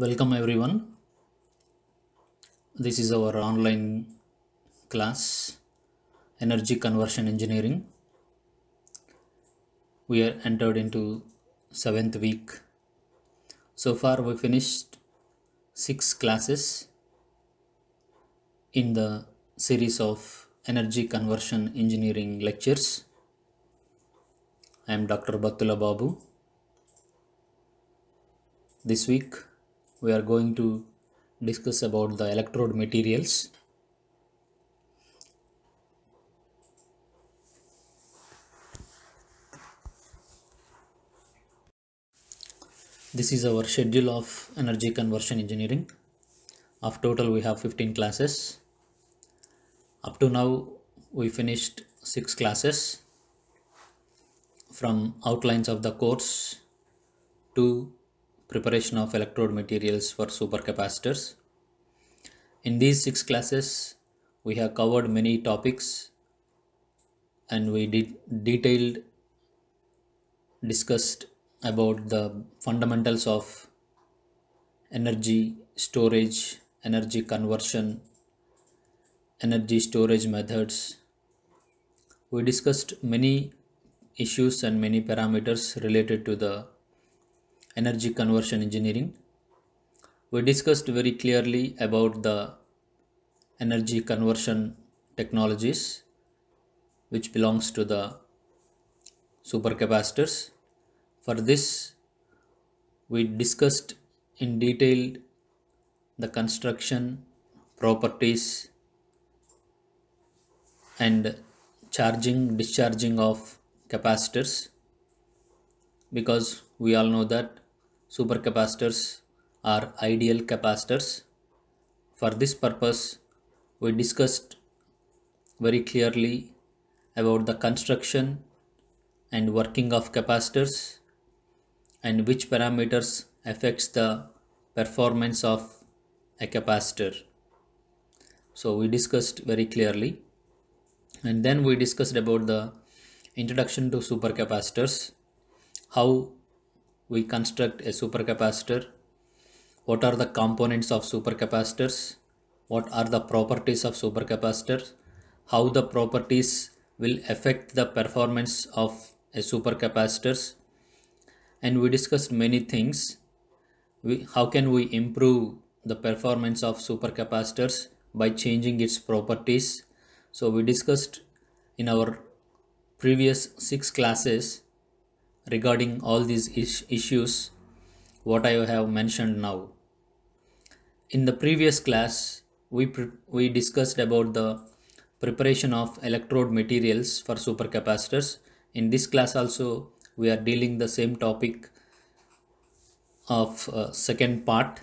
Welcome everyone. This is our online class, Energy Conversion Engineering. We are entered into seventh week. So far, we finished six classes in the series of Energy Conversion Engineering lectures. I am Dr. Battula Babu. This week, we are going to discuss about the electrode materials. This is our schedule of energy conversion engineering. Of total, we have 15 classes. Up to now, we finished 6 classes from outlines of the course to preparation of electrode materials for supercapacitors. In these 6 classes, we have covered many topics and we detailed discussed about the fundamentals of energy storage, energy conversion, energy storage methods. We discussed many issues and many parameters related to the energy conversion engineering. We discussed very clearly about the energy conversion technologies which belongs to the supercapacitors. For this, we discussed in detail the construction, properties, and charging, discharging of capacitors, because we all know that supercapacitors are ideal capacitors. For this purpose, we discussed very clearly about the construction and working of capacitors and which parameters affects the performance of a capacitor. So we discussed very clearly, and then we discussed about the introduction to supercapacitors, how we construct a supercapacitor, what are the components of supercapacitors, what are the properties of supercapacitors, how the properties will affect the performance of a supercapacitors, and we discussed many things. How can we improve the performance of supercapacitors by changing its properties? So we discussed in our previous 6 classes regarding all these issues what I have mentioned now. In the previous class, we discussed about the preparation of electrode materials for supercapacitors. In this class also, we are dealing the same topic of second part.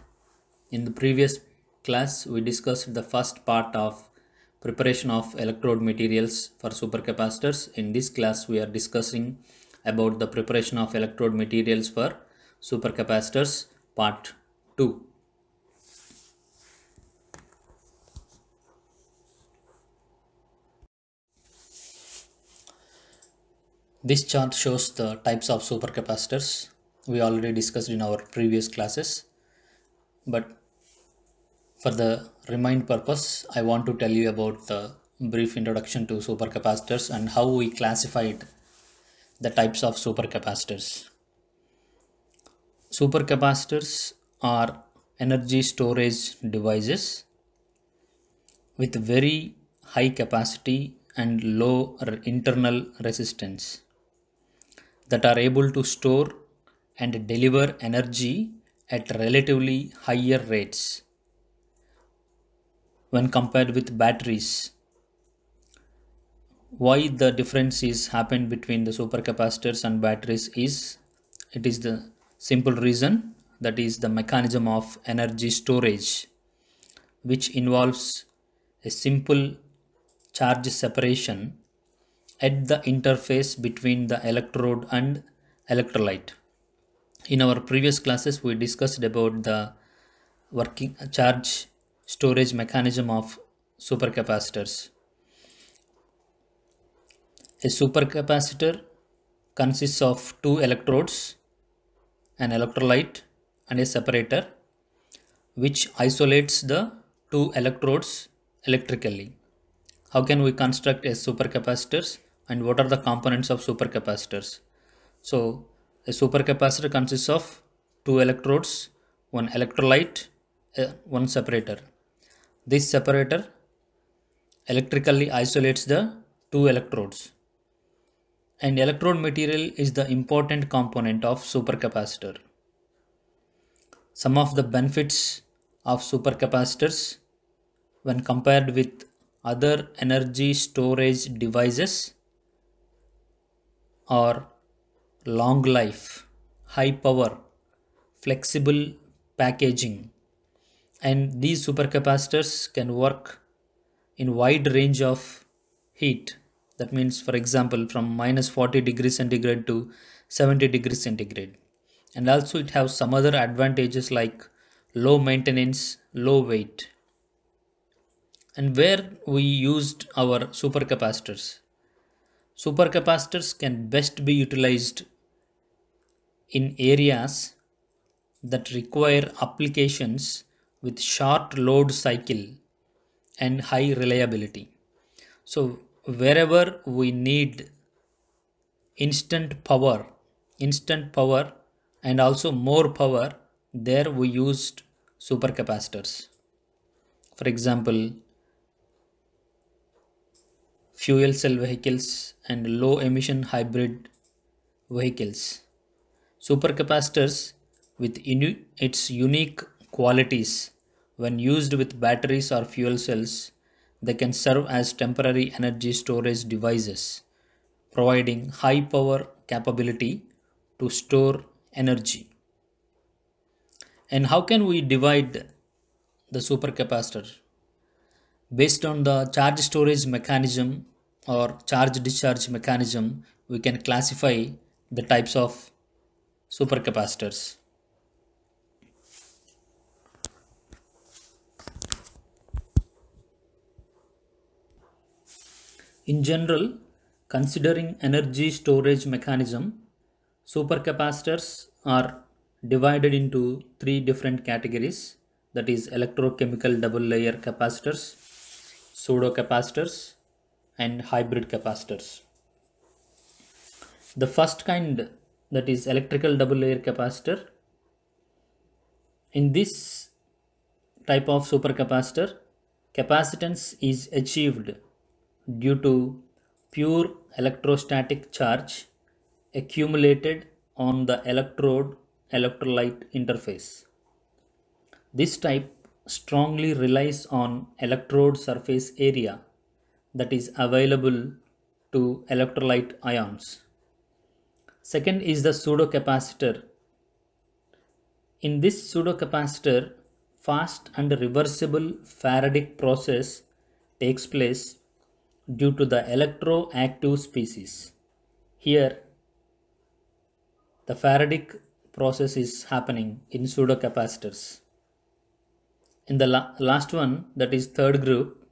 In the previous class, we discussed the first part of preparation of electrode materials for supercapacitors. In this class, we are discussing about the preparation of electrode materials for supercapacitors part 2. This chart shows the types of supercapacitors we already discussed in our previous classes, but for the remind purpose, I want to tell you about the brief introduction to supercapacitors and how we classified the types of supercapacitors. Supercapacitors are energy storage devices with very high capacity and low internal resistance that are able to store and deliver energy at relatively higher rates when compared with batteries. Why the difference is happened between the supercapacitors and batteries is, it is the simple reason, that is the mechanism of energy storage, which involves a simple charge separation at the interface between the electrode and electrolyte. In our previous classes, we discussed about the working charge storage mechanism of supercapacitors. A supercapacitor consists of two electrodes, an electrolyte, and a separator. which isolates the two electrodes electrically. How can we construct a supercapacitors and what are the components of supercapacitors? So a supercapacitor consists of two electrodes, one electrolyte, one separator. This separator electrically isolates the two electrodes. And electrode material is the important component of supercapacitor. Some of the benefits of supercapacitors when compared with other energy storage devices are long life, high power, flexible packaging, and these supercapacitors can work in wide range of heat. That means, for example, from minus 40 degrees centigrade to 70 degrees centigrade. And also it has some other advantages like low maintenance, low weight. And where we used our supercapacitors? Supercapacitors can best be utilized in areas that require applications with short load cycle and high reliability. So wherever we need instant power and also more power, there we used supercapacitors. For example, fuel cell vehicles and low emission hybrid vehicles. Supercapacitors with its unique qualities when used with batteries or fuel cells, they can serve as temporary energy storage devices, providing high power capability to store energy. And how can we divide the supercapacitor? Based on the charge storage mechanism or charge discharge mechanism, we can classify the types of supercapacitors. In general, considering energy storage mechanism, supercapacitors are divided into three different categories, that is electrochemical double layer capacitors, pseudocapacitors, and hybrid capacitors. The first kind, that is electrical double layer capacitor. In this type of supercapacitor, capacitance is achieved due to pure electrostatic charge accumulated on the electrode electrolyte interface. This type strongly relies on electrode surface area that is available to electrolyte ions. Second is the pseudocapacitor. In this pseudocapacitor, fast and reversible Faradic process takes place due to the electroactive species. Here, the Faradic process is happening in pseudocapacitors. In the last one, that is third group,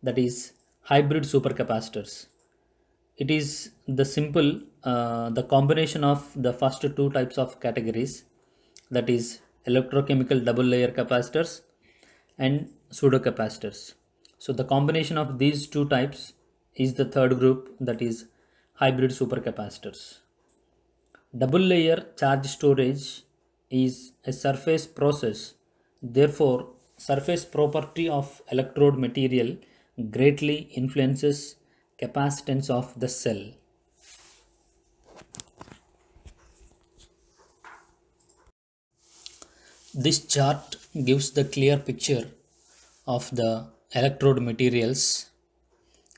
that is hybrid supercapacitors. It is the combination of the first two types of categories, that is electrochemical double layer capacitors and pseudocapacitors. So the combination of these two types is the third group, that is hybrid supercapacitors. Double layer charge storage is a surface process. Therefore, surface property of electrode material greatly influences capacitance of the cell. This chart gives the clear picture of the electrode materials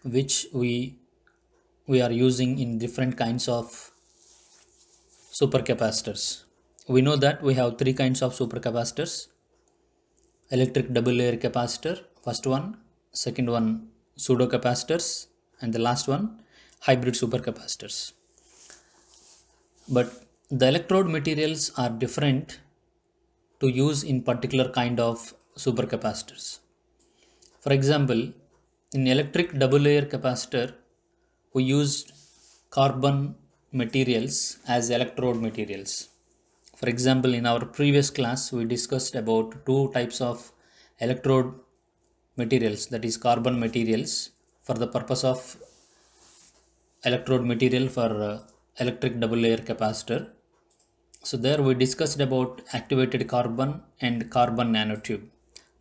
which we are using in different kinds of supercapacitors. We know that we have three kinds of supercapacitors: electric double layer capacitor, first one; second one, pseudocapacitors; and the last one, hybrid supercapacitors. But the electrode materials are different to use in particular kind of supercapacitors. For example, in electric double layer capacitor, we used carbon materials as electrode materials. For example, in our previous class, we discussed about two types of electrode materials, that is carbon materials, for the purpose of electrode material for electric double layer capacitor. So there we discussed about activated carbon and carbon nanotube.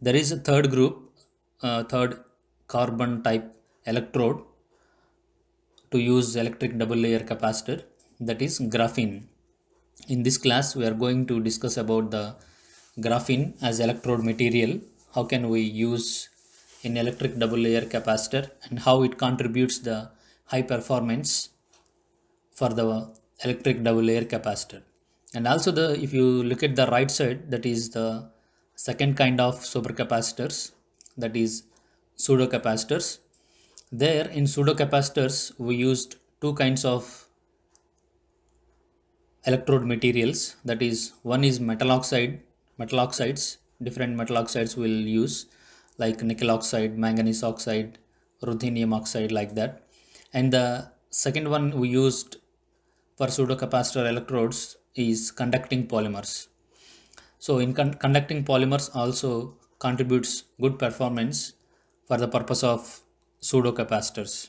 There is a third group, third carbon type electrode to use electric double layer capacitor, that is graphene. In this class we are going to discuss about the graphene as electrode material, how can we use in electric double layer capacitor, and how it contributes the high performance for the electric double layer capacitor. And also the if you look at the right side, that is the second kind of supercapacitors, that is pseudo capacitors. There in pseudo capacitors we used two kinds of electrode materials, that is one is metal oxides. Different metal oxides will use, like nickel oxide, manganese oxide, ruthenium oxide, like that. And the second one we used for pseudocapacitor electrodes is conducting polymers. So in conducting polymers also contributes good performance for the purpose of pseudocapacitors.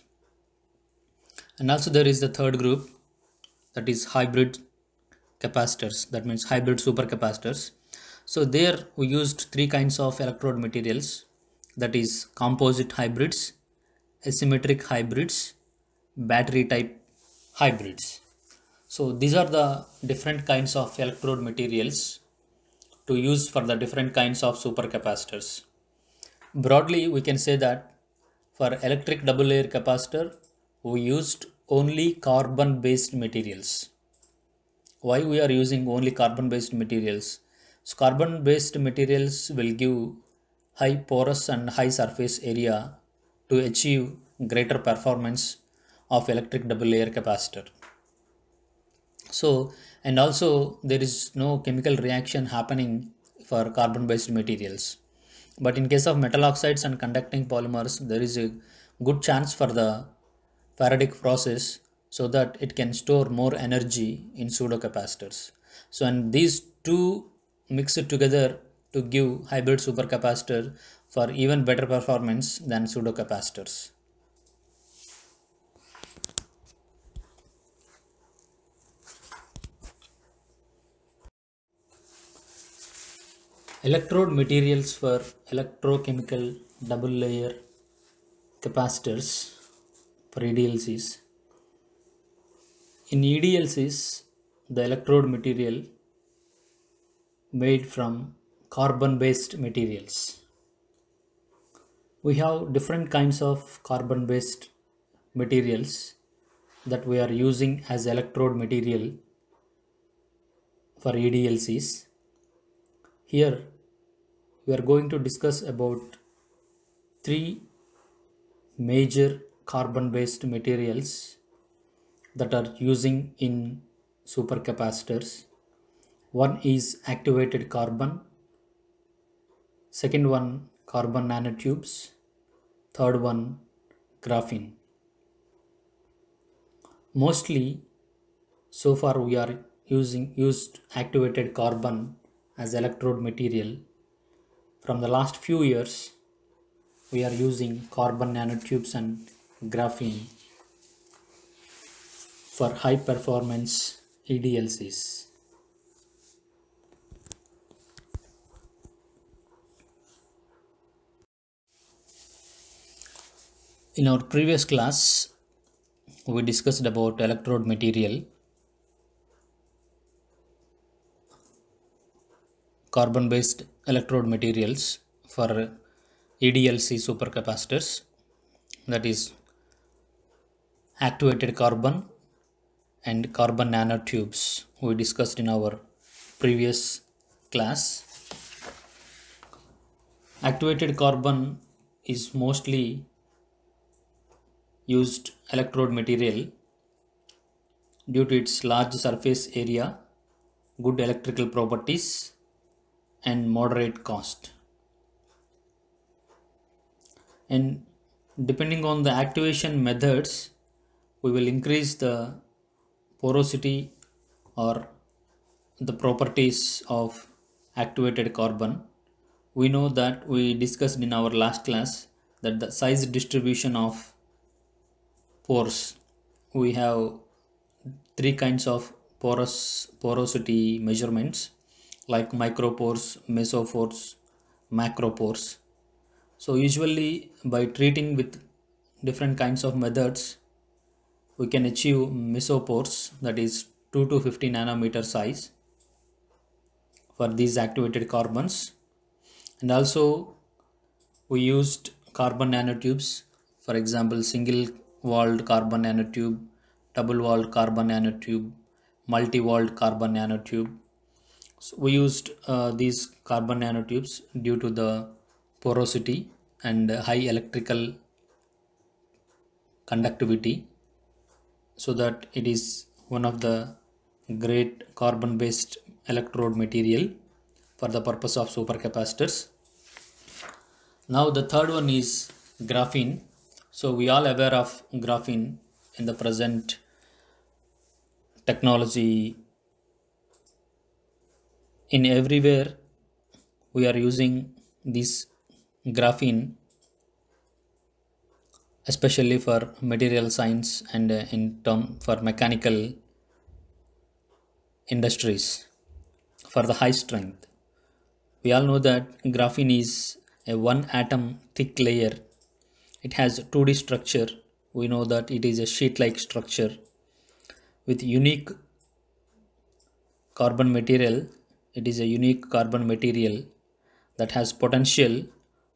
And also there is the third group, that is hybrid capacitors, that means hybrid supercapacitors. So there we used three kinds of electrode materials, that is composite hybrids, asymmetric hybrids, battery type hybrids. So these are the different kinds of electrode materials to use for the different kinds of supercapacitors. Broadly we can say that for electric double layer capacitor we used only carbon based materials. Why we are using only carbon based materials? So carbon based materials will give high porous and high surface area to achieve greater performance of electric double layer capacitor. So and also there is no chemical reaction happening for carbon based materials, but in case of metal oxides and conducting polymers there is a good chance for the Faradic process, so that it can store more energy in pseudocapacitors. So and these two mix it together to give hybrid supercapacitor for even better performance than pseudocapacitors. Electrode materials for electrochemical double layer capacitors for EDLCs. In EDLCs, the electrode material made from carbon based materials. We have different kinds of carbon based materials that we are using as electrode material for EDLCs. Here we are going to discuss about three major carbon based materials that are using in supercapacitors. One is activated carbon, second one carbon nanotubes, third one graphene. Mostly so far we are used activated carbon as electrode material. From the last few years we are using carbon nanotubes and graphene for high performance EDLCs. In our previous class we discussed about electrode material, carbon based electrode materials for EDLC supercapacitors, that is activated carbon and carbon nanotubes we discussed in our previous class. Activated carbon is mostly used electrode material due to its large surface area, good electrical properties and moderate cost. And depending on the activation methods we will increase the porosity or the properties of activated carbon, we know that we discussed in our last class that the size distribution of pores, we have three kinds of porosity measurements like micropores, mesopores, macropores. So usually by treating with different kinds of methods, we can achieve mesopores, that is 2 to 50 nanometer size for these activated carbons. And also we used carbon nanotubes, for example single walled carbon nanotube, double walled carbon nanotube, multi walled carbon nanotube. So we used these carbon nanotubes due to the porosity and high electrical conductivity, so that it is one of the great carbon based electrode material for the purpose of supercapacitors. Now the third one is graphene. So we all aware of graphene in the present technology. In everywhere we are using this graphene, especially for material science and in term for mechanical industries for the high strength. We all know that graphene is a one atom thick layer. It has 2D structure. We know that it is a sheet like structure with unique carbon material. It is a unique carbon material that has potential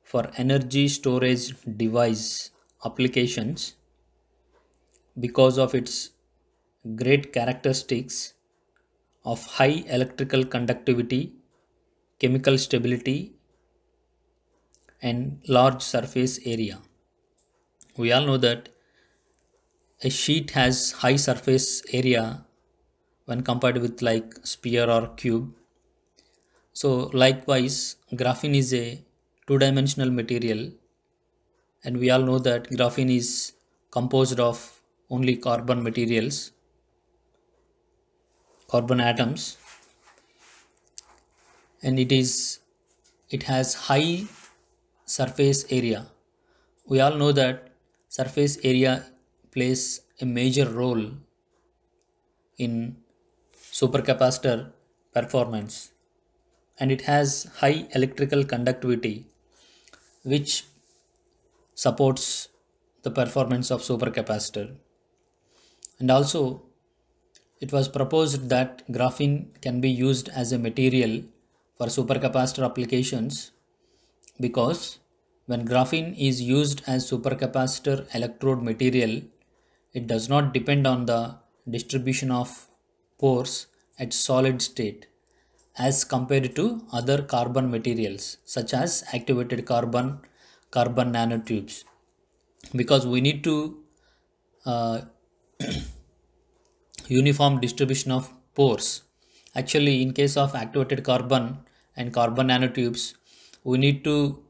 for energy storage device applications because of its great characteristics of high electrical conductivity, chemical stability, and large surface area. We all know that a sheet has high surface area when compared with like sphere or cube. So likewise, graphene is a two-dimensional material, and we all know that graphene is composed of only carbon materials, carbon atoms, and it has high surface area. We all know that surface area plays a major role in supercapacitor performance, and it has high electrical conductivity which supports the performance of supercapacitor. And also it was proposed that graphene can be used as a material for supercapacitor applications because when graphene is used as supercapacitor electrode material, it does not depend on the distribution of pores at solid state as compared to other carbon materials such as activated carbon, carbon nanotubes, because we need to uh, uniform distribution of pores. Actually, in case of activated carbon and carbon nanotubes, we need to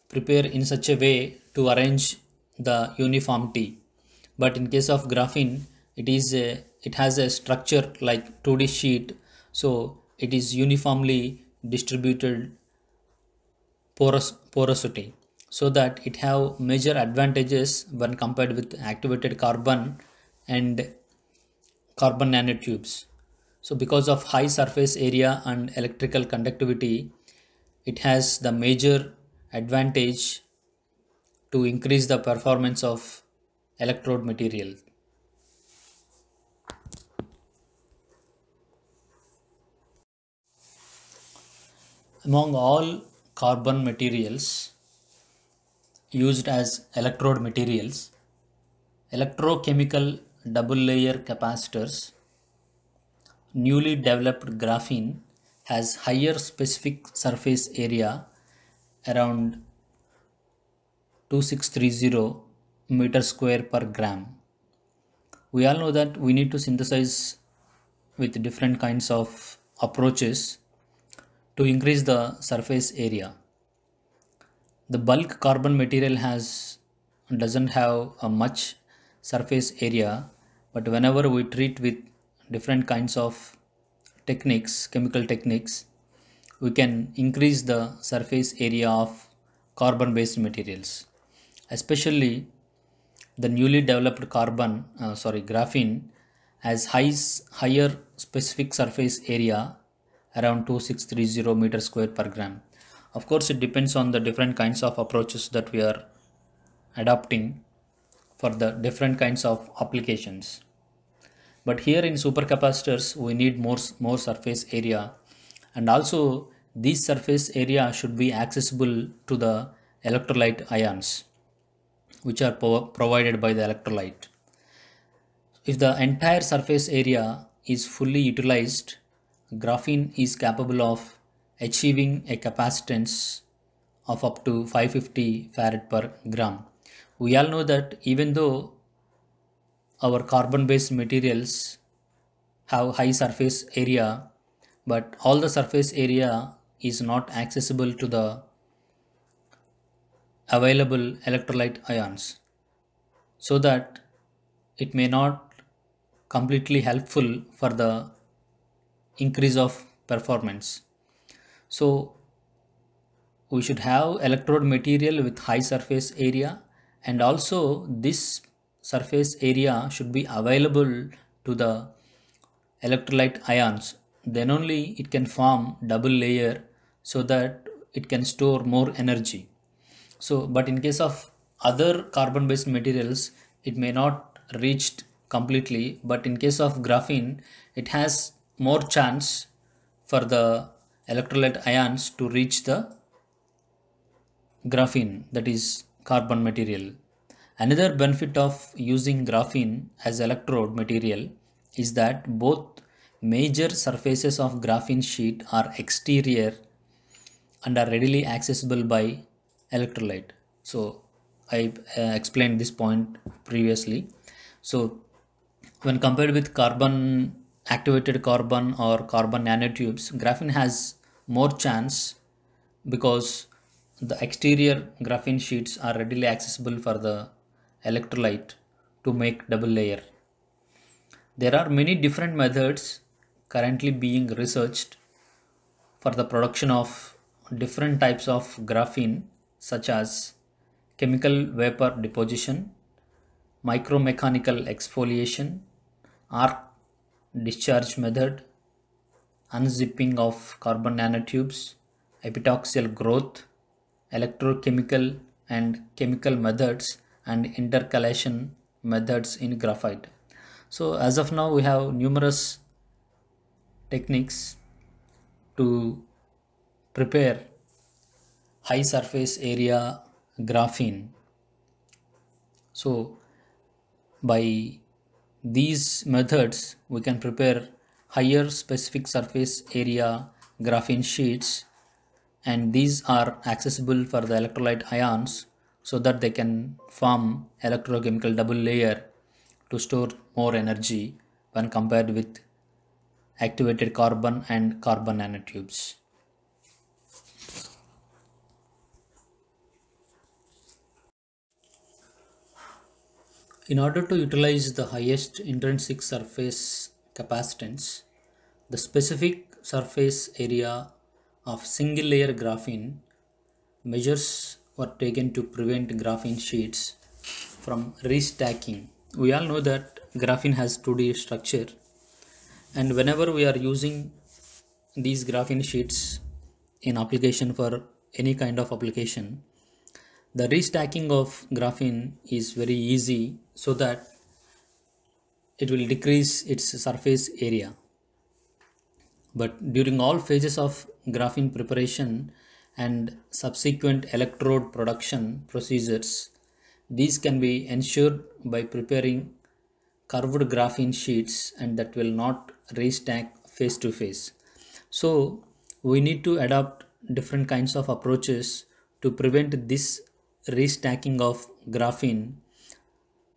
prepare in such a way to arrange the uniformity. But in case of graphene, it has a structure like 2D sheet, so it is uniformly distributed porosity, so that it have major advantages when compared with activated carbon and carbon nanotubes. So because of high surface area and electrical conductivity, it has the major advantage to increase the performance of electrode material. Among all carbon materials used as electrode materials, electrochemical double layer capacitors, newly developed graphene has higher specific surface area around 2630 meter square per gram. We all know that we need to synthesize with different kinds of approaches to increase the surface area. The bulk carbon material doesn't have a much surface area, but whenever we treat with different kinds of techniques, chemical techniques, we can increase the surface area of carbon based materials, especially the newly developed graphene has higher specific surface area around 2630 meter square per gram. Of course, it depends on the different kinds of approaches that we are adopting for the different kinds of applications. But here in supercapacitors, we need more surface area, and also this surface area should be accessible to the electrolyte ions, which are provided by the electrolyte. If the entire surface area is fully utilized, graphene is capable of achieving a capacitance of up to 550 farad per gram. We all know that even though our carbon based materials have high surface area, but all the surface area is not accessible to the available electrolyte ions, so that it may not completely helpful for the increase of performance. So we should have electrode material with high surface area, and also this surface area should be available to the electrolyte ions. Then only it can form double layer so that it can store more energy. So but in case of other carbon based materials, it may not reach completely, but in case of graphene, it has more chance for the electrolyte ions to reach the graphene, that is carbon material. Another benefit of using graphene as electrode material is that both major surfaces of graphene sheet are exterior and are readily accessible by electrolyte. So I explained this point previously. So when compared with carbon activated carbon or carbon nanotubes, graphene has more chance because the exterior graphene sheets are readily accessible for the electrolyte to make double layer. There are many different methods currently being researched for the production of different types of graphene, such as chemical vapor deposition, micromechanical exfoliation, arc discharge method, unzipping of carbon nanotubes, epitaxial growth, electrochemical and chemical methods, and intercalation methods in graphite. So as of now, we have numerous techniques to prepare high surface area graphene. So by these methods, we can prepare higher specific surface area graphene sheets, and these are accessible for the electrolyte ions so that they can form electrochemical double layer to store more energy when compared with activated carbon and carbon nanotubes. In order to utilize the highest intrinsic surface capacitance, the specific surface area of single layer graphene measures were taken to prevent graphene sheets from restacking. We all know that graphene has 2D structure, and whenever we are using these graphene sheets in application for any kind of application, the restacking of graphene is very easy, so that it will decrease its surface area. But during all phases of graphene preparation and subsequent electrode production procedures, these can be ensured by preparing curved graphene sheets, and that will not restack face to face. So we need to adopt different kinds of approaches to prevent this restacking of graphene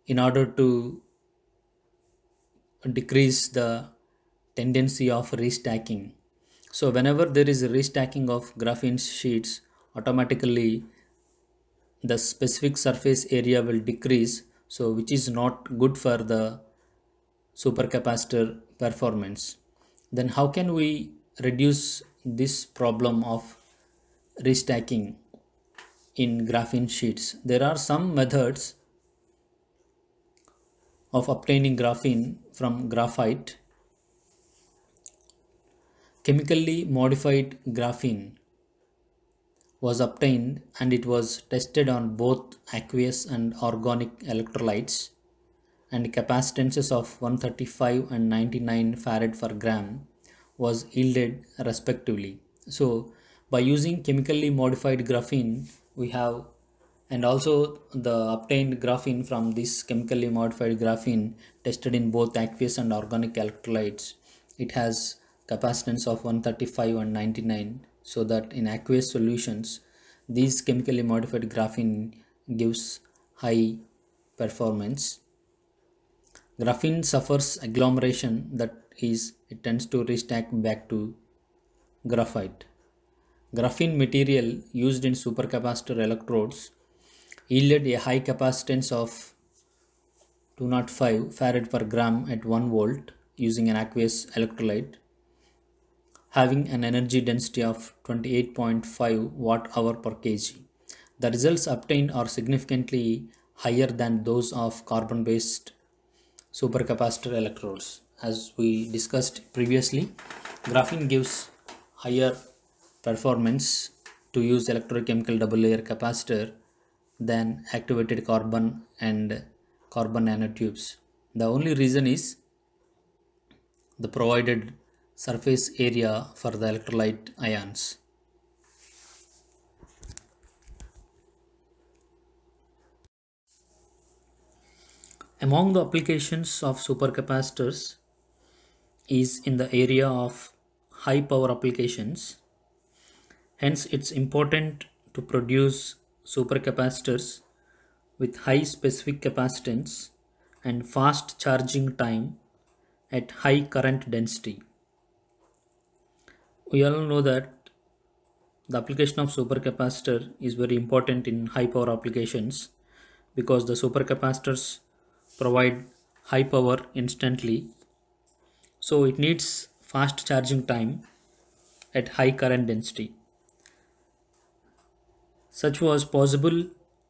in order to decrease the tendency of restacking. So whenever there is a restacking of graphene sheets, automatically the specific surface area will decrease, so which is not good for the supercapacitor performance. Then how can we reduce this problem of restacking in graphene sheets? There are some methods of obtaining graphene from graphite. Chemically modified graphene was obtained and it was tested on both aqueous and organic electrolytes, and capacitances of 135 and 99 farad per gram was yielded respectively. So by using chemically modified graphene we have, and also the obtained graphene from this chemically modified graphene tested in both aqueous and organic electrolytes, it has capacitance of 135 and 99, so that in aqueous solutions these chemically modified graphene gives high performance. Graphene suffers agglomeration, that is, it tends to restack back to graphite. Graphene material used in supercapacitor electrodes yielded a high capacitance of 205 farad per gram at 1 volt using an aqueous electrolyte, having an energy density of 28.5 watt hour per kg. The results obtained are significantly higher than those of carbon based supercapacitor electrodes. As we discussed previously, graphene gives higher performance to use electrochemical double layer capacitor than activated carbon and carbon nanotubes. The only reason is the provided surface area for the electrolyte ions. Among the applications of supercapacitors is in the area of high power applications. Hence, it's important to produce supercapacitors with high specific capacitance and fast charging time at high current density. We all know that the application of supercapacitor is very important in high power applications because the supercapacitors provide high power instantly, so it needs fast charging time at high current density. Such was possible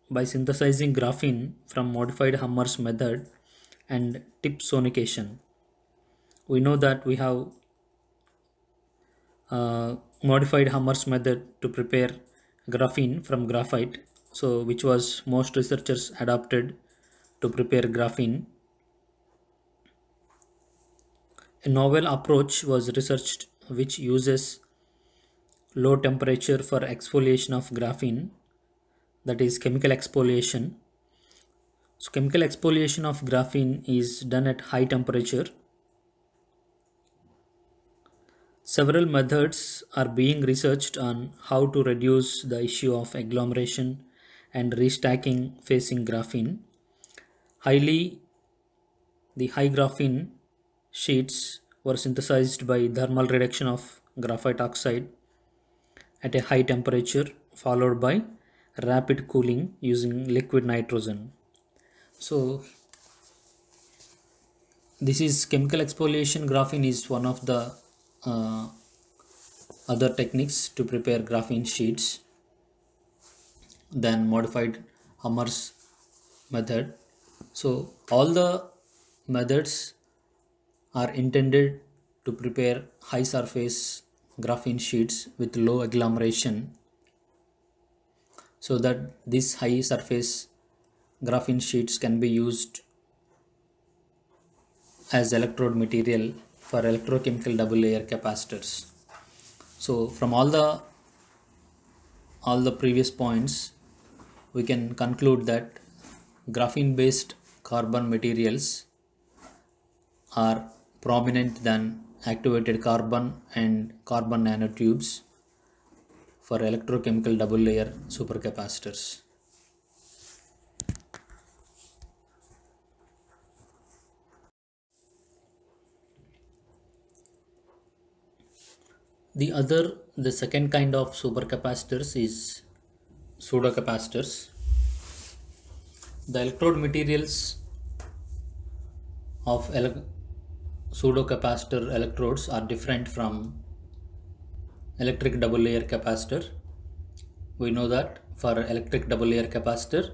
by synthesizing graphene from modified Hammer's method and tip sonication. We know that we have modified Hammer's method to prepare graphene from graphite, so which was most researchers adopted to prepare graphene. A novel approach was researched which uses low temperature for exfoliation of graphene, that is chemical exfoliation. So chemical exfoliation of graphene is done at high temperature. Several methods are being researched on how to reduce the issue of agglomeration and restacking facing graphene. The high graphene sheets were synthesized by thermal reduction of graphite oxide at a high temperature, followed by rapid cooling using liquid nitrogen. So this is chemical exfoliation. Graphene is one of the other techniques to prepare graphene sheets than modified Hammer's method. So all the methods are intended to prepare high surface graphene sheets with low agglomeration, so that these high surface graphene sheets can be used as electrode material for electrochemical double layer capacitors. So from all the previous points we can conclude that graphene based carbon materials are prominent than activated carbon and carbon nanotubes for electrochemical double layer supercapacitors. The second kind of supercapacitors is pseudocapacitors. The electrode materials of pseudocapacitor electrodes are different from electric double layer capacitor. We know that for electric double layer capacitor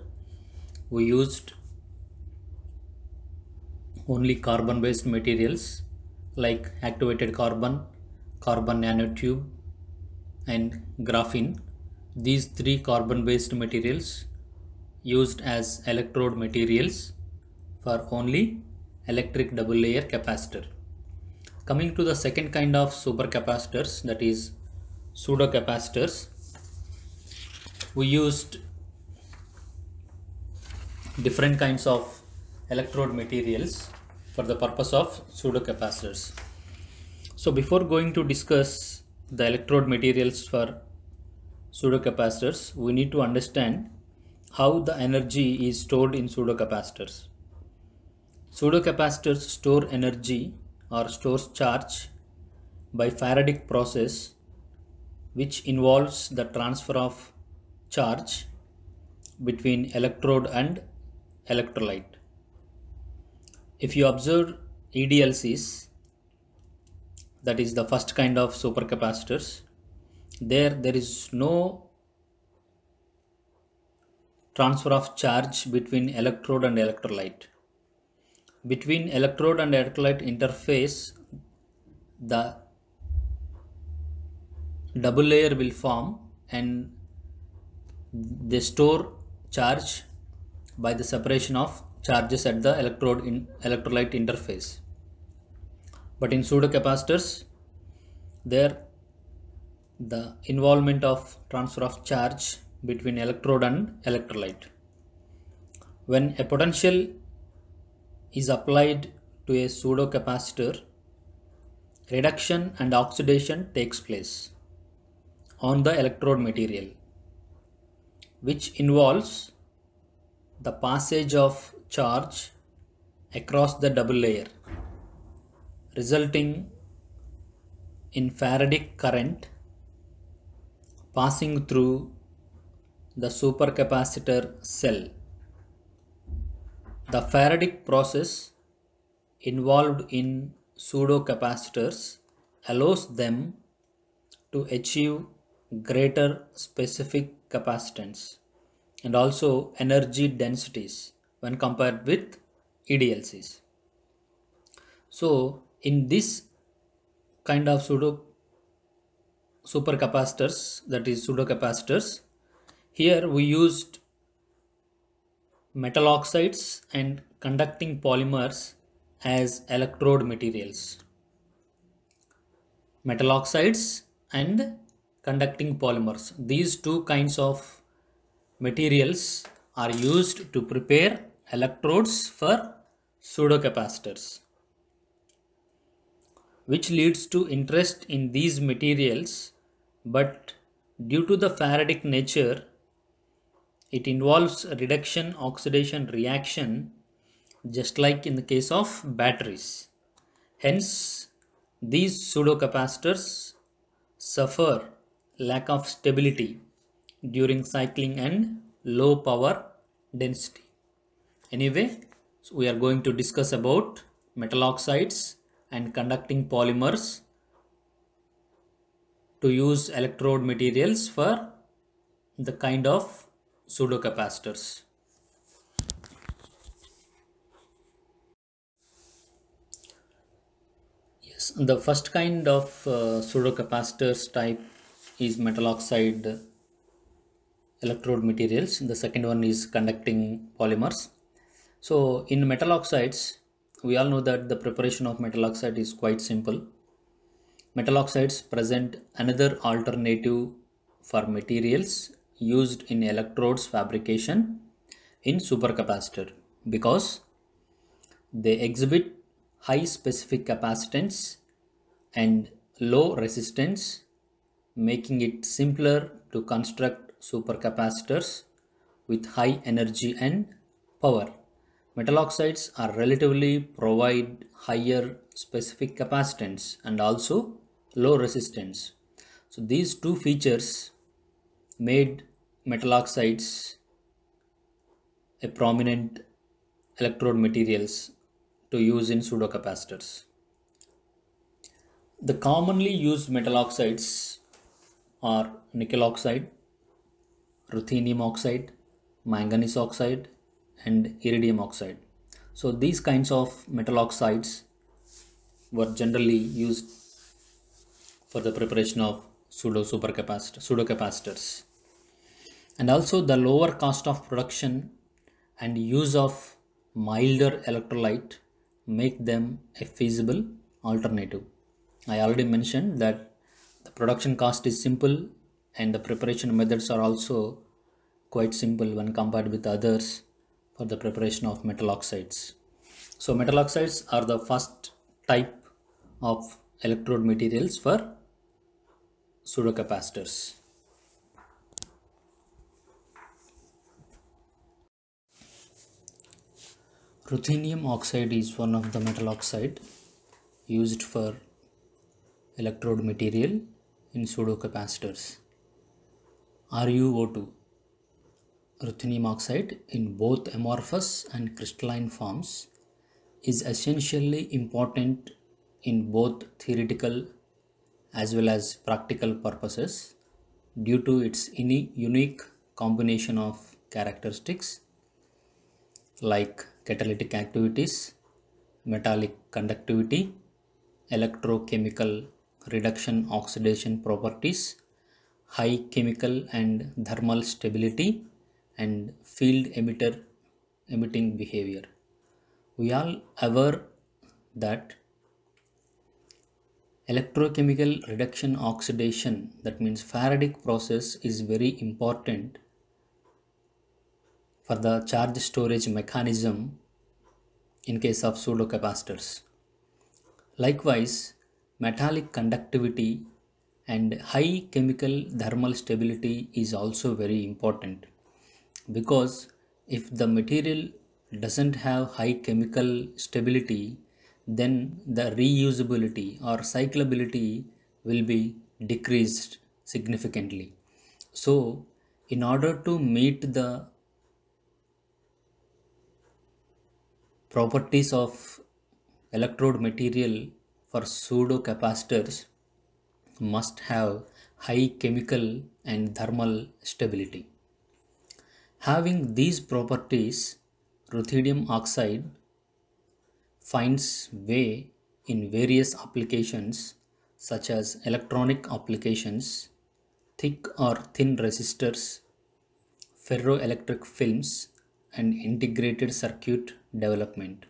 we used only carbon based materials like activated carbon, carbon nanotube and graphene. These three carbon based materials used as electrode materials for only electric double layer capacitor. Coming to the second kind of supercapacitors, that is pseudocapacitors, we used different kinds of electrode materials for the purpose of pseudocapacitors. So before going to discuss the electrode materials for pseudocapacitors, we need to understand how the energy is stored in pseudocapacitors. Pseudocapacitors store energy or stores charge by Faradic process, which involves the transfer of charge between electrode and electrolyte. If you observe EDLCs, that is the first kind of supercapacitors, there is no transfer of charge between electrode and electrolyte. Between electrode and electrolyte interface, the double layer will form and they store charge by the separation of charges at the electrolyte interface. But in pseudocapacitors, there the involvement of transfer of charge between electrode and electrolyte. When a potential is applied to a pseudocapacitor, reduction and oxidation takes place on the electrode material, which involves the passage of charge across the double layer, resulting in Faradic current passing through the supercapacitor cell. The Faradic process involved in pseudocapacitors allows them to achieve greater specific capacitance and also energy densities when compared with EDLCs. So in this kind of supercapacitors, that is pseudocapacitors, here we used metal oxides and conducting polymers as electrode materials. Metal oxides and conducting polymers. These two kinds of materials are used to prepare electrodes for pseudocapacitors, which leads to interest in these materials, but due to the Faradic nature, it involves a reduction oxidation reaction just like in the case of batteries. Hence, these pseudocapacitors suffer lack of stability during cycling and low power density. Anyway, so we are going to discuss about metal oxides and conducting polymers to use electrode materials for the kind of pseudocapacitors. Yes, the first kind of pseudocapacitors type is metal oxide electrode materials. The second one is conducting polymers. So in metal oxides, we all know that the preparation of metal oxide is quite simple. Metal oxides present another alternative for materials used in electrodes fabrication in supercapacitor because they exhibit high specific capacitance and low resistance, making it simpler to construct supercapacitors with high energy and power. Metal oxides are relatively provide higher specific capacitance and also low resistance. So these two features made metal oxides a prominent electrode materials to use in pseudocapacitors. The commonly used metal oxides are nickel oxide, ruthenium oxide, manganese oxide, and iridium oxide. So these kinds of metal oxides were generally used for the preparation of pseudo capacitors. And also the lower cost of production and use of milder electrolyte make them a feasible alternative. I already mentioned that the production cost is simple and the preparation methods are also quite simple when compared with others for the preparation of metal oxides. So metal oxides are the first type of electrode materials for pseudocapacitors. Ruthenium oxide is one of the metal oxide used for electrode material in pseudocapacitors. RuO2, ruthenium oxide in both amorphous and crystalline forms, is essentially important in both theoretical as well as practical purposes due to its unique combination of characteristics like catalytic activities, metallic conductivity, electrochemical reduction oxidation properties, high chemical and thermal stability, and field emitting behavior. We all aware that electrochemical reduction oxidation, that means Faradic process, is very important for the charge storage mechanism in case of pseudocapacitors. Likewise, metallic conductivity and high chemical thermal stability is also very important, because if the material doesn't have high chemical stability, then the reusability or cyclability will be decreased significantly. So in order to meet the properties of electrode material for pseudo capacitors must have high chemical and thermal stability. Having these properties, ruthenium oxide finds way in various applications such as electronic applications, thick or thin resistors, ferroelectric films, and integrated circuit development.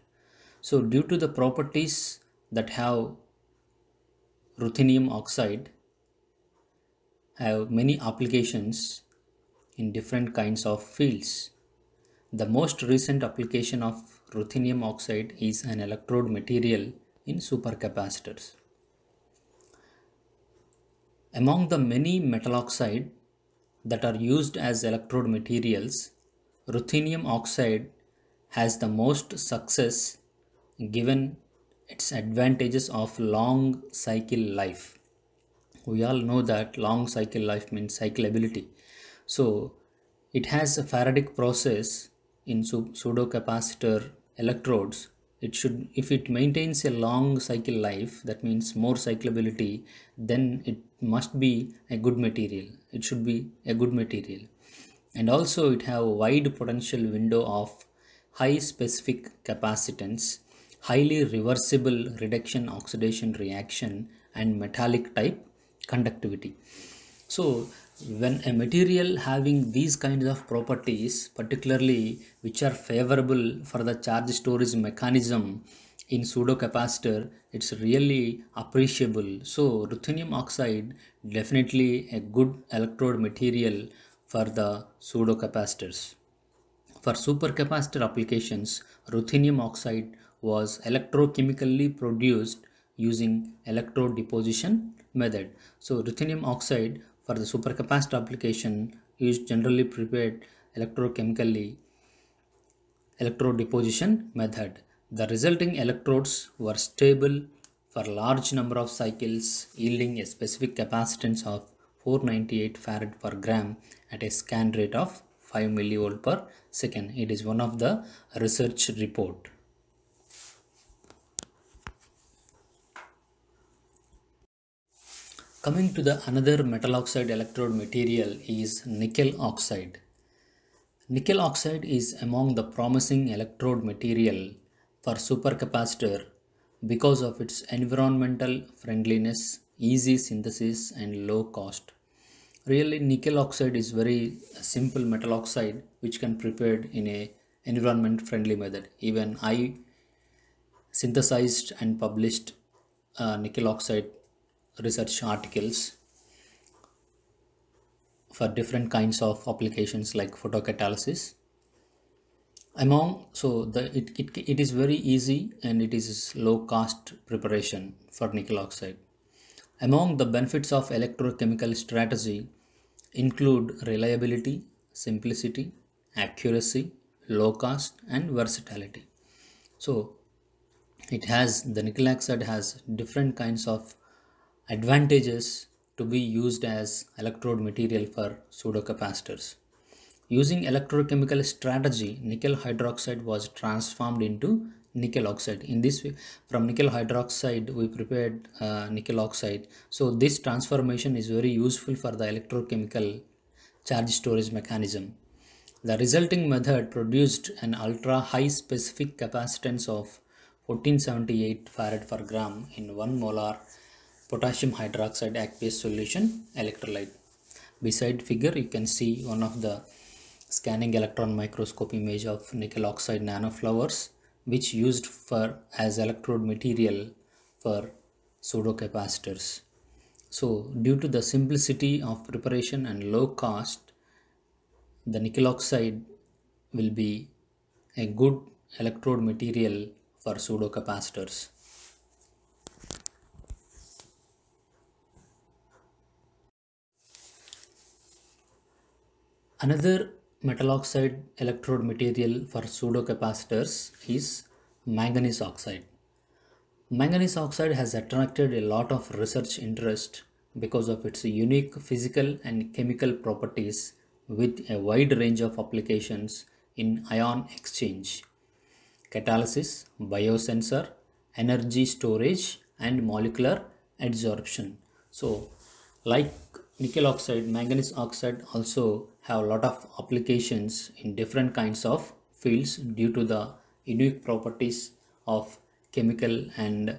So due to the properties that have ruthenium oxide have many applications in different kinds of fields. The most recent application of ruthenium oxide is an electrode material in supercapacitors. Among the many metal oxide that are used as electrode materials, ruthenium oxide has the most success given its advantages of long cycle life. We all know that long cycle life means cyclability. So it has a Faradic process in pseudocapacitor electrodes. It should, if it maintains a long cycle life, that means more cyclability, then it must be a good material. It should be a good material. And also it have a wide potential window of high specific capacitance, highly reversible reduction oxidation reaction, and metallic type conductivity. So when a material having these kinds of properties, particularly which are favorable for the charge storage mechanism in pseudocapacitor, it's really appreciable. So ruthenium oxide definitely a good electrode material for the pseudocapacitors. For supercapacitor applications, ruthenium oxide was electrochemically produced using electrode deposition method. So ruthenium oxide for the supercapacitor application is generally prepared electrochemically electrode deposition method. The resulting electrodes were stable for large number of cycles, yielding a specific capacitance of 498 farad per gram at a scan rate of 5 millivolt per second. It is one of the research report. Coming to the another metal oxide electrode material is nickel oxide. Nickel oxide is among the promising electrode material for supercapacitor because of its environmental friendliness, easy synthesis and low cost. Really, nickel oxide is very simple metal oxide which can prepared in a environment friendly method. Even I synthesized and published nickel oxide research articles for different kinds of applications like photocatalysis. It is very easy and it is low cost preparation for nickel oxide. Among the benefits of electrochemical strategy include reliability, simplicity, accuracy, low cost and versatility. So the nickel oxide has different kinds of advantages to be used as electrode material for pseudocapacitors. Using electrochemical strategy, nickel hydroxide was transformed into nickel oxide. In this way, from nickel hydroxide, we prepared nickel oxide. So this transformation is very useful for the electrochemical charge storage mechanism. The resulting method produced an ultra high specific capacitance of 1478 farad per gram in 1 molar potassium hydroxide aqueous solution electrolyte. Beside figure, you can see one of the scanning electron microscope image of nickel oxide nanoflowers, which used for as electrode material for pseudocapacitors. So due to the simplicity of preparation and low cost, the nickel oxide will be a good electrode material for pseudocapacitors. Another metal oxide electrode material for pseudocapacitors is manganese oxide. Manganese oxide has attracted a lot of research interest because of its unique physical and chemical properties with a wide range of applications in ion exchange, catalysis, biosensor, energy storage and molecular adsorption. So like nickel oxide, manganese oxide also have a lot of applications in different kinds of fields due to the unique properties of chemical and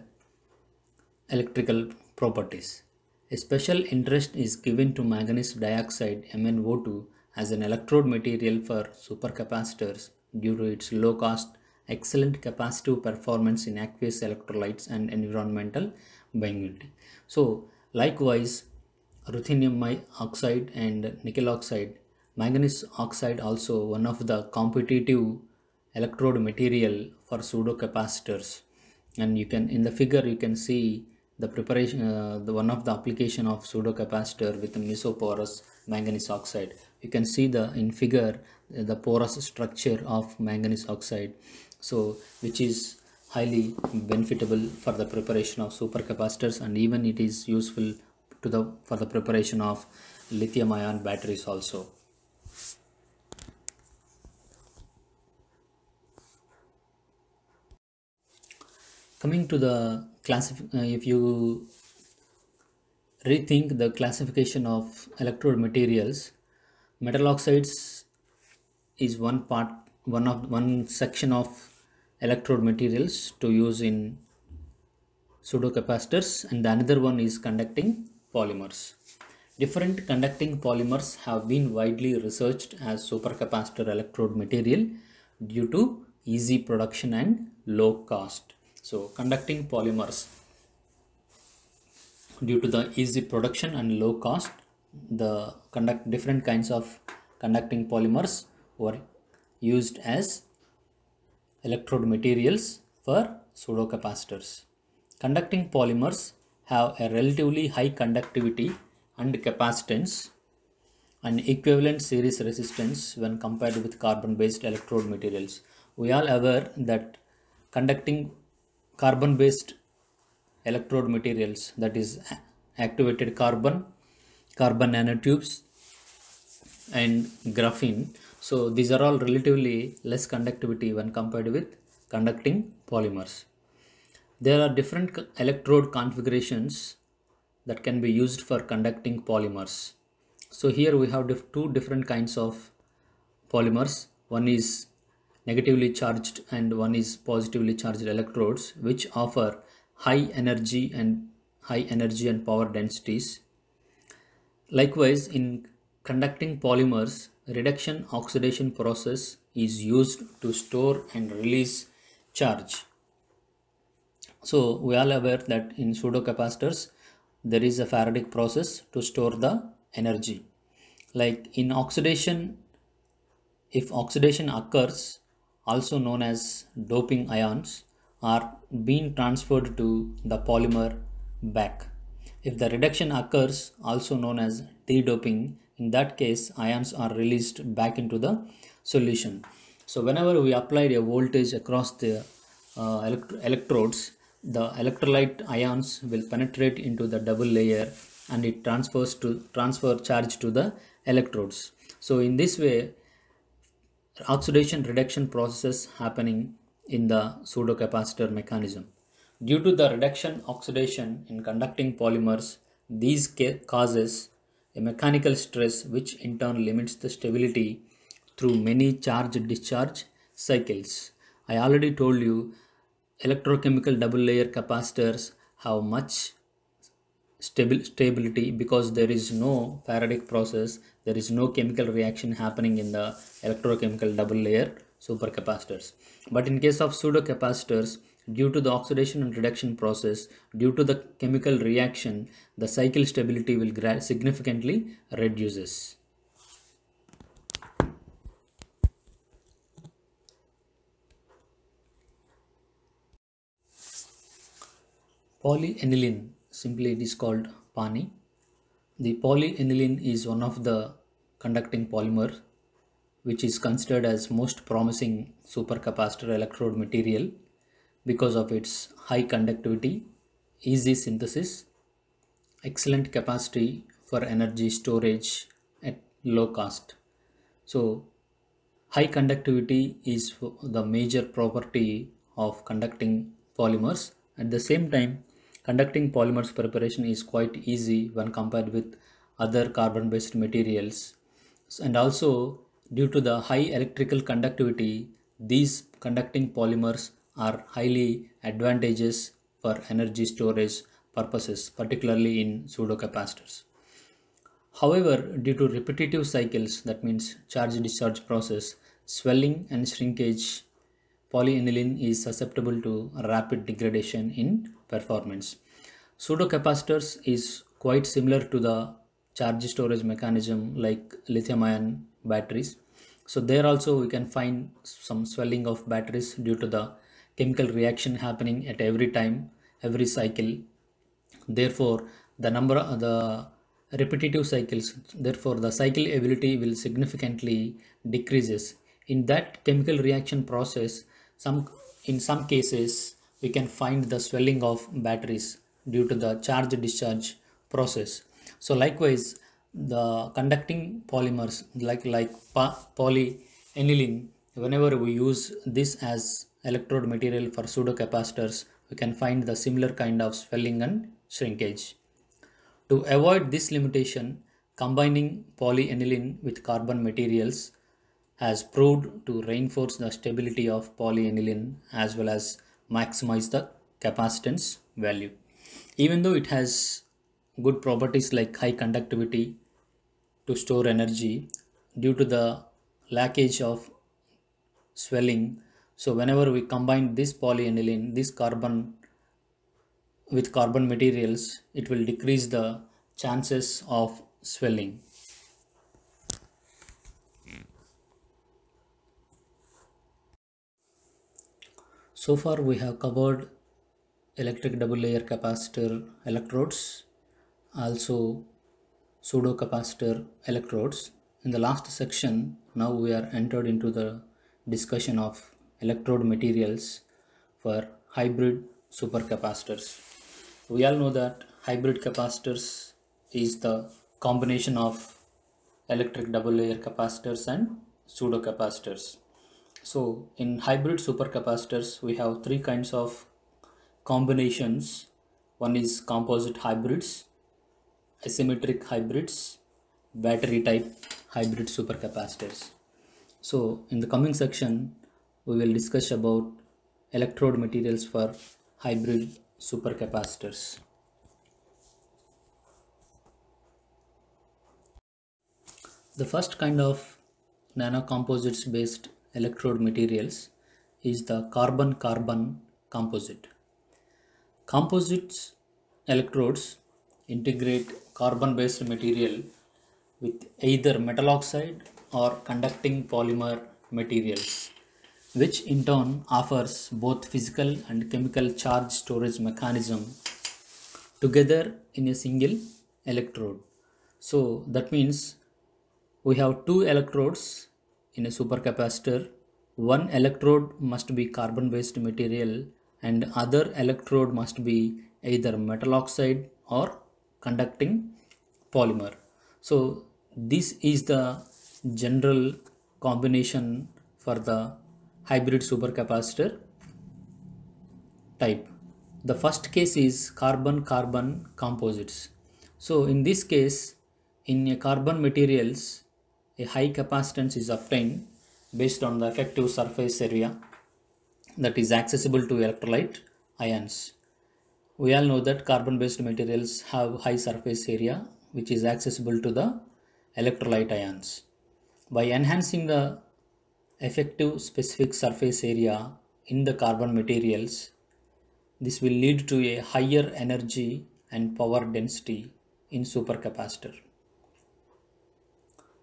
electrical properties. A special interest is given to manganese dioxide MnO2 as an electrode material for supercapacitors due to its low cost, excellent capacitive performance in aqueous electrolytes and environmental bioavailability. So likewise, ruthenium oxide and nickel oxide, manganese oxide also one of the competitive electrode material for pseudocapacitors. And you can in the figure you can see the preparation, the one of the application of pseudocapacitor with the mesoporous manganese oxide. You can see in figure the porous structure of manganese oxide, so which is highly benefitable for the preparation of supercapacitors, and even it is useful for the preparation of lithium ion batteries also. Coming to the if you rethink the classification of electrode materials, metal oxides is one section of electrode materials to use in pseudocapacitors, and the another one is conducting polymers. Different conducting polymers have been widely researched as supercapacitor electrode material due to easy production and low cost. So conducting polymers, due to the easy production and low cost, the different kinds of conducting polymers were used as electrode materials for pseudocapacitors. Conducting polymers have a relatively high conductivity and capacitance and equivalent series resistance when compared with carbon-based electrode materials. We are aware that conducting carbon-based electrode materials, that is activated carbon, carbon nanotubes and graphene, so these are all relatively less conductivity when compared with conducting polymers. There are different electrode configurations that can be used for conducting polymers. So here we have two different kinds of polymers. One is negatively charged and one is positively charged electrodes, which offer high energy and power densities. Likewise, in conducting polymers, reduction oxidation process is used to store and release charge. So we are aware that in pseudocapacitors there is a Faradic process to store the energy. Like in oxidation, if oxidation occurs, also known as doping ions, are being transferred to the polymer back. If the reduction occurs, also known as de-doping, in that case ions are released back into the solution. So whenever we applied a voltage across the electrodes, the electrolyte ions will penetrate into the double layer and it transfer charge to the electrodes. So in this way, oxidation reduction process happening in the pseudocapacitor mechanism. Due to the reduction oxidation in conducting polymers, these causes a mechanical stress which in turn limits the stability through many charge-discharge cycles. I already told you electrochemical double layer capacitors have much stability because there is no Faradic process, there is no chemical reaction happening in the electrochemical double layer supercapacitors. But in case of pseudocapacitors, due to the oxidation and reduction process, due to the chemical reaction, the cycle stability will significantly reduces. Polyaniline, simply it is called PANI. The polyaniline is one of the conducting polymer which is considered as most promising supercapacitor electrode material because of its high conductivity, easy synthesis, excellent capacity for energy storage at low cost. So high conductivity is the major property of conducting polymers. At the same time, conducting polymers preparation is quite easy when compared with other carbon based materials. And also, due to the high electrical conductivity, these conducting polymers are highly advantageous for energy storage purposes, particularly in pseudocapacitors. However, due to repetitive cycles, that means charge discharge process, swelling and shrinkage, polyaniline is susceptible to rapid degradation in performance. Pseudocapacitors is quite similar to the charge storage mechanism like lithium ion batteries. So there also we can find some swelling of batteries due to the chemical reaction happening at every time, every cycle. Therefore, the repetitive cycles, therefore the cycle ability will significantly decreases. In that chemical reaction process, in some cases we can find the swelling of batteries due to the charge discharge process. So likewise, the conducting polymers like polyaniline, whenever we use this as electrode material for pseudocapacitors, we can find the similar kind of swelling and shrinkage. To avoid this limitation, combining polyaniline with carbon materials has proved to reinforce the stability of polyaniline as well as maximize the capacitance value. Even though it has good properties like high conductivity to store energy, due to the lackage of swelling, so whenever we combine this polyaniline, this carbon with carbon materials, it will decrease the chances of swelling. So far we have covered electric double layer capacitor electrodes, also pseudocapacitor electrodes. In the last section, now we are entered into the discussion of electrode materials for hybrid supercapacitors. We all know that hybrid capacitors is the combination of electric double layer capacitors and pseudocapacitors. So in hybrid supercapacitors, we have three kinds of combinations. One is composite hybrids, asymmetric hybrids, battery type hybrid supercapacitors. So in the coming section, we will discuss about electrode materials for hybrid supercapacitors. The first kind of nanocomposites based electrode materials is the carbon-carbon composite. Composites electrodes integrate carbon-based material with either metal oxide or conducting polymer materials, which in turn offers both physical and chemical charge storage mechanism together in a single electrode. So that means we have two electrodes in a supercapacitor. One electrode must be carbon based material and other electrode must be either metal oxide or conducting polymer. So this is the general combination for the hybrid supercapacitor type. The first case is carbon-carbon composites. So in this case, in a carbon materials, a high capacitance is obtained based on the effective surface area that is accessible to electrolyte ions. We all know that carbon-based materials have high surface area which is accessible to the electrolyte ions. By enhancing the effective specific surface area in the carbon materials, this will lead to a higher energy and power density in supercapacitor.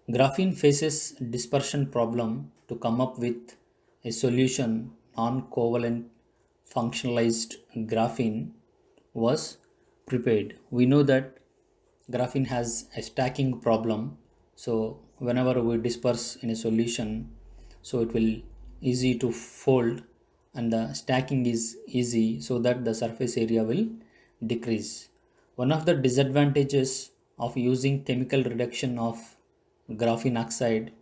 Graphene faces dispersion problem to come up with a solution. Non-covalent functionalized graphene was prepared. We know that graphene has a stacking problem, so whenever we disperse in a solution, so it will easy to fold and the stacking is easy, so that the surface area will decrease. One of the disadvantages of using chemical reduction of graphene oxide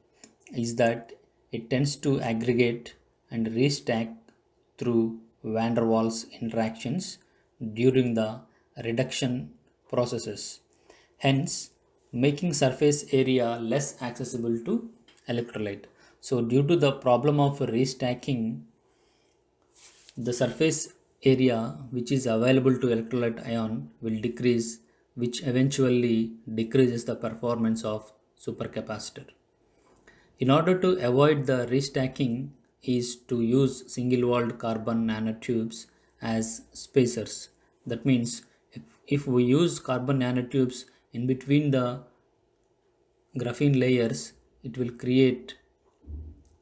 is that it tends to aggregate and restack through van der Waals interactions during the reduction processes, hence making surface area less accessible to electrolyte. So due to the problem of restacking, the surface area which is available to electrolyte ion will decrease, which eventually decreases the performance of supercapacitor. In order to avoid the restacking is to use single-walled carbon nanotubes as spacers. That means if we use carbon nanotubes in between the graphene layers, it will create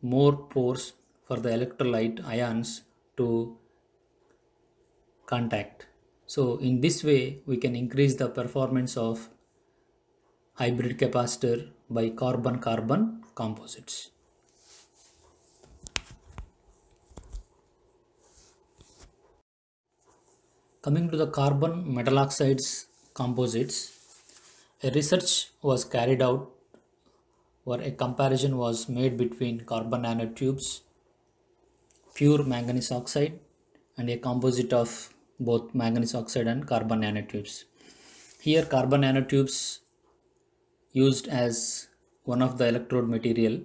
more pores for the electrolyte ions to contact. So in this way we can increase the performance of hybrid capacitor by carbon-carbon composites. Coming to the carbon metal oxides composites, a research was carried out where a comparison was made between carbon nanotubes, pure manganese oxide, and a composite of both manganese oxide and carbon nanotubes. Here carbon nanotubes used as one of the electrode material,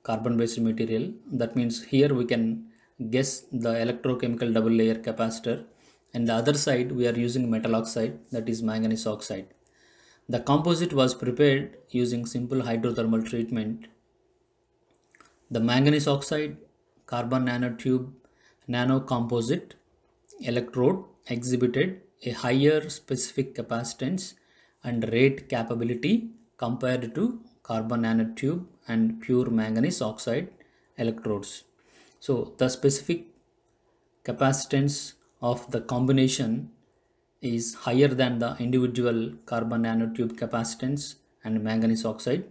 carbon based material. That means here we can guess the electrochemical double layer capacitor, and the other side we are using metal oxide, that is manganese oxide. The composite was prepared using simple hydrothermal treatment. The manganese oxide carbon nanotube nanocomposite electrode exhibited a higher specific capacitance and rate capability compared to carbon nanotube and pure manganese oxide electrodes. So the specific capacitance of the combination is higher than the individual carbon nanotube capacitance and manganese oxide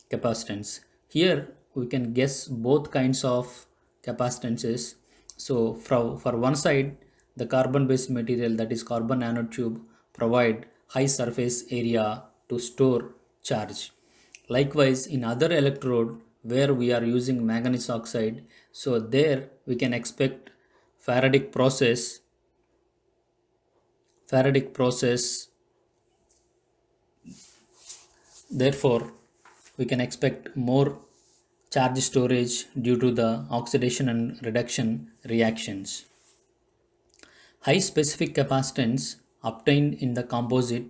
capacitance. Here we can guess both kinds of capacitances. So for one side, the carbon based material, that is carbon nanotube, provide high surface area to store charge. Likewise in other electrode where we are using manganese oxide, so there we can expect Faradic process Therefore, we can expect more charge storage due to the oxidation and reduction reactions. High specific capacitance obtained in the composite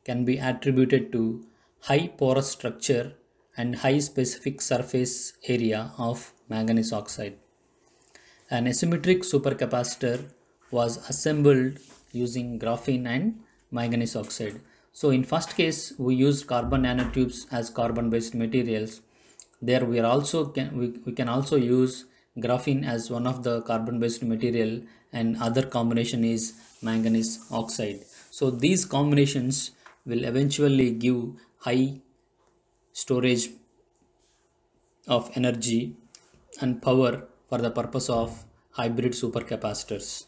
can be attributed to high porous structure and high specific surface area of manganese oxide. An asymmetric supercapacitor was assembled using graphene and manganese oxide. So in first case we used carbon nanotubes as carbon based materials. There we can also use graphene as one of the carbon based material, and other combination is manganese oxide. So these combinations will eventually give high storage of energy and power for the purpose of hybrid supercapacitors.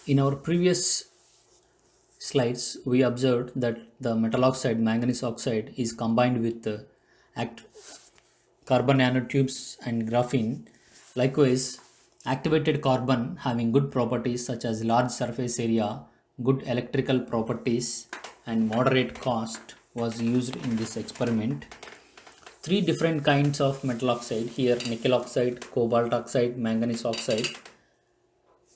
In our previous slides, we observed that the metal oxide, manganese oxide, is combined with carbon nanotubes and graphene. Likewise, activated carbon having good properties such as large surface area, good electrical properties, and moderate cost was used in this experiment. Three different kinds of metal oxide here: nickel oxide, cobalt oxide, manganese oxide,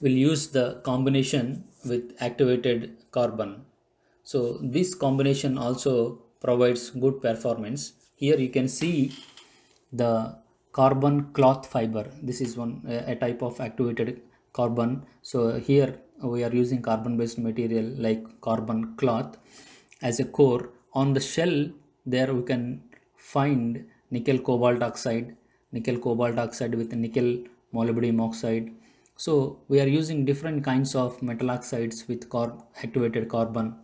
will use the combination with activated carbon. So this combination also provides good performance. Here you can see the carbon cloth fiber. This is one a type of activated carbon. So here we are using carbon based material like carbon cloth as a core. On the shell there we can find nickel cobalt oxide with nickel molybdenum oxide. So we are using different kinds of metal oxides with activated carbon.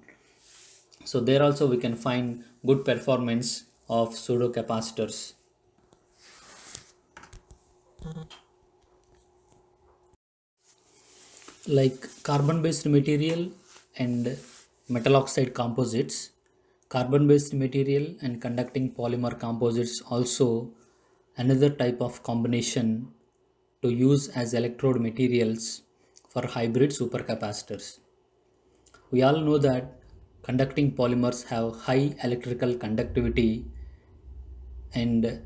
So there also we can find good performance of pseudo capacitors. Like carbon based material and metal oxide composites, carbon based material and conducting polymer composites also another type of combination to use as electrode materials for hybrid supercapacitors. We all know that conducting polymers have high electrical conductivity and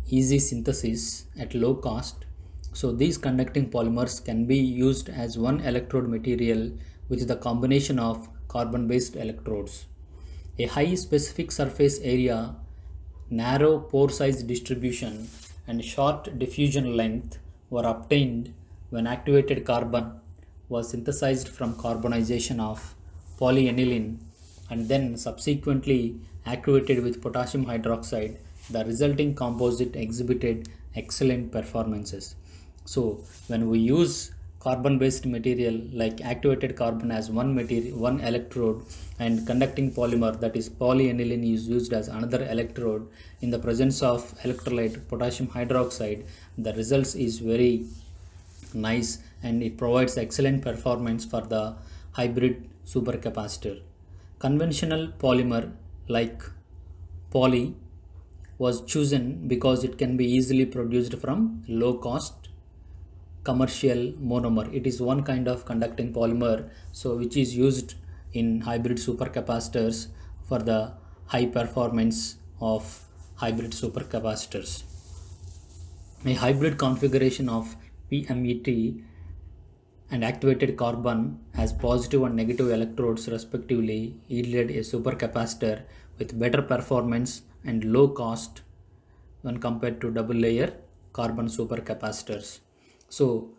easy synthesis at low cost. So these conducting polymers can be used as one electrode material with the combination of carbon based electrodes. A high specific surface area, narrow pore size distribution, and short diffusion length were obtained when activated carbon was synthesized from carbonization of polyaniline and then subsequently activated with potassium hydroxide. The resulting composite exhibited excellent performances. So when we use carbon based material like activated carbon as one electrode, and conducting polymer, that is polyaniline, is used as another electrode in the presence of electrolyte potassium hydroxide, the results is very nice and it provides excellent performance for the hybrid supercapacitor. Conventional polymer like poly was chosen because it can be easily produced from low cost commercial monomer. It is one kind of conducting polymer, so which is used in hybrid supercapacitors for the high performance of hybrid supercapacitors. A hybrid configuration of PMET and activated carbon has positive and negative electrodes respectively yielded a supercapacitor with better performance and low cost when compared to double layer carbon supercapacitors. So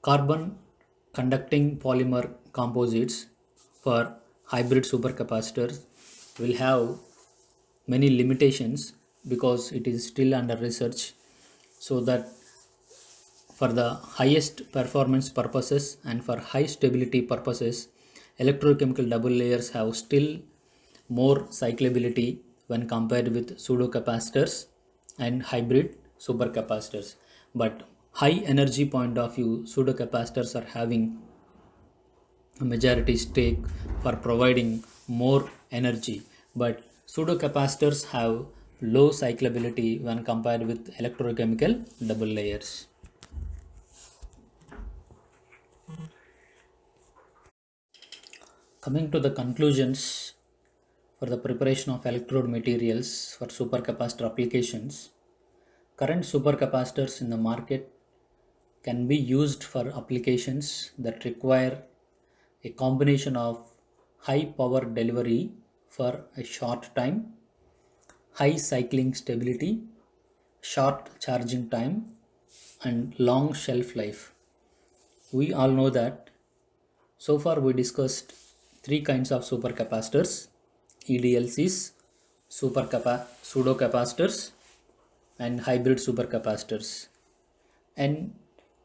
carbon conducting polymer composites for hybrid supercapacitors will have many limitations because it is still under research, so that for the highest performance purposes and for high stability purposes, electrochemical double layers have still more cyclability when compared with pseudocapacitors and hybrid supercapacitors. But high energy point of view, pseudocapacitors are having a majority stake for providing more energy, but pseudocapacitors have low cyclability when compared with electrochemical double layers. Coming to the conclusions for the preparation of electrode materials for supercapacitor applications, current supercapacitors in the market can be used for applications that require a combination of high power delivery for a short time, high cycling stability, short charging time, and long shelf life. We all know that so far we discussed three kinds of supercapacitors: EDLCs, pseudo-capacitors, and hybrid supercapacitors. And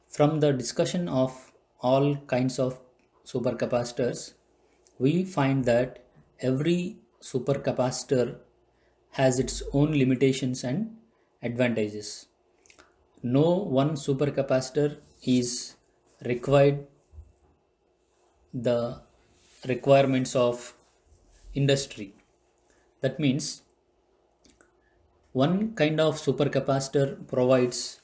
from the discussion of all kinds of supercapacitors, we find that every supercapacitor has its own limitations and advantages. No one supercapacitor is required the requirements of industry. That means one kind of supercapacitor provides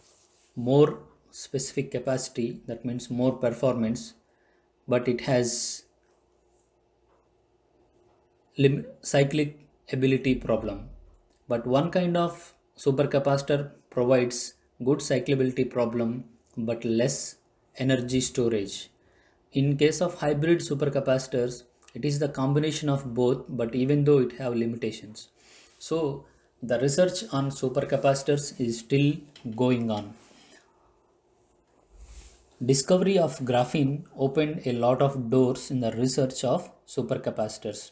more specific capacity, that means more performance, but it has cyclic ability problem. But one kind of supercapacitor provides good cyclability problem but less energy storage. In case of hybrid supercapacitors, it is the combination of both, but even though it have limitations. So the research on supercapacitors is still going on. Discovery of graphene opened a lot of doors in the research of supercapacitors.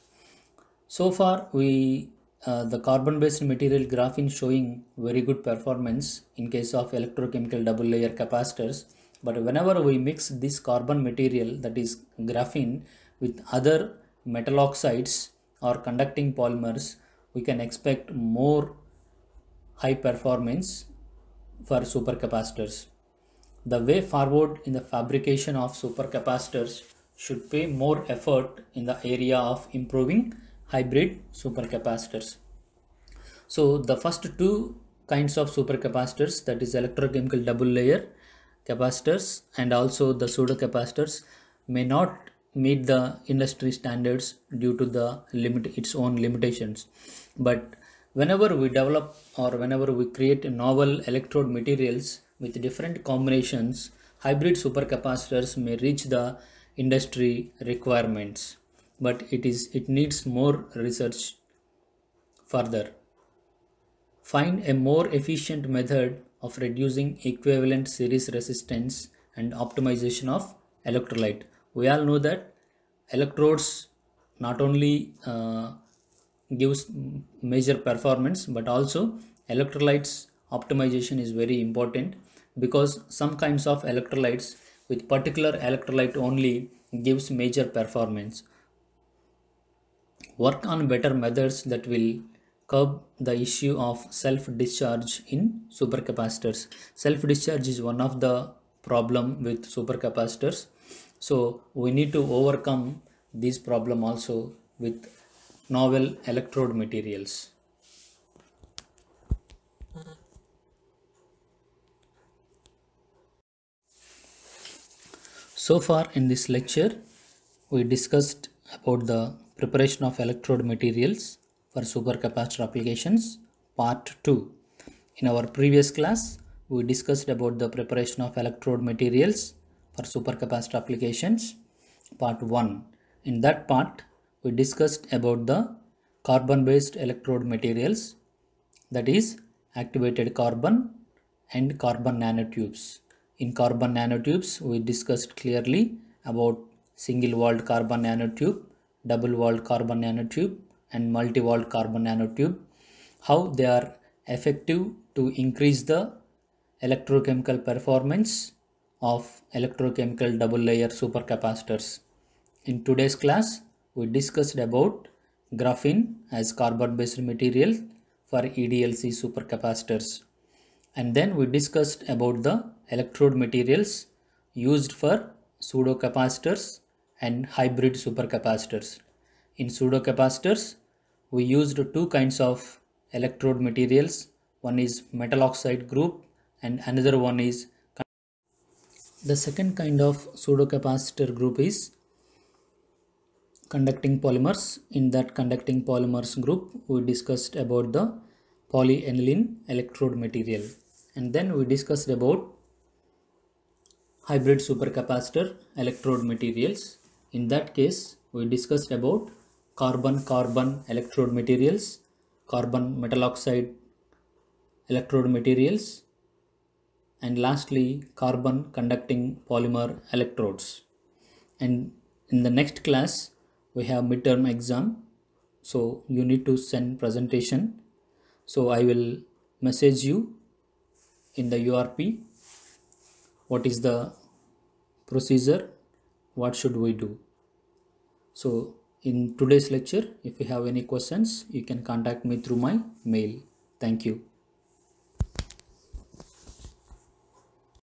So far, the carbon-based material graphene showing very good performance in case of electrochemical double layer capacitors. But whenever we mix this carbon material, that is graphene, with other metal oxides or conducting polymers, we can expect more high performance for supercapacitors. The way forward in the fabrication of supercapacitors should pay more effort in the area of improving hybrid supercapacitors. So the first two kinds of supercapacitors, that is electrochemical double layer capacitors and also the pseudo-capacitors, may not meet the industry standards due to the its own limitations. But whenever we develop or whenever we create novel electrode materials with different combinations, hybrid supercapacitors may reach the industry requirements, but it needs more research further. Find a more efficient method of reducing equivalent series resistance and optimization of electrolyte. We all know that electrodes not only gives major performance, but also electrolytes optimization is very important, because some kinds of electrolytes with particular electrolyte only gives major performance. Work on better methods that will curb the issue of self-discharge in supercapacitors. Self-discharge is one of the problem with supercapacitors, so we need to overcome this problem also with novel electrode materials. So far in this lecture, we discussed about the preparation of electrode materials for supercapacitor applications, part 2. In our previous class, we discussed about the preparation of electrode materials for supercapacitor applications, part 1. In that part, we discussed about the carbon-based electrode materials, that is activated carbon and carbon nanotubes. In carbon nanotubes, we discussed clearly about single-walled carbon nanotube, double-walled carbon nanotube, and multi-walled carbon nanotube, how they are effective to increase the electrochemical performance of electrochemical double layer supercapacitors. In today's class, we discussed about graphene as carbon-based material for EDLC supercapacitors. And then we discussed about the electrode materials used for pseudo-capacitors and hybrid supercapacitors. In pseudo-capacitors, we used two kinds of electrode materials. One is metal oxide group and another one is the second kind of pseudo-capacitor group is conducting polymers. In that conducting polymers group, we discussed about the polyaniline electrode material, and then we discussed about hybrid supercapacitor electrode materials. In that case, we discussed about carbon-carbon electrode materials, carbon metal oxide electrode materials, and lastly carbon conducting polymer electrodes. And in the next class we have midterm exam, so you need to send presentation. So I will message you in the URP what is the procedure, what should we do. So in today's lecture, if you have any questions, you can contact me through my mail. Thank you.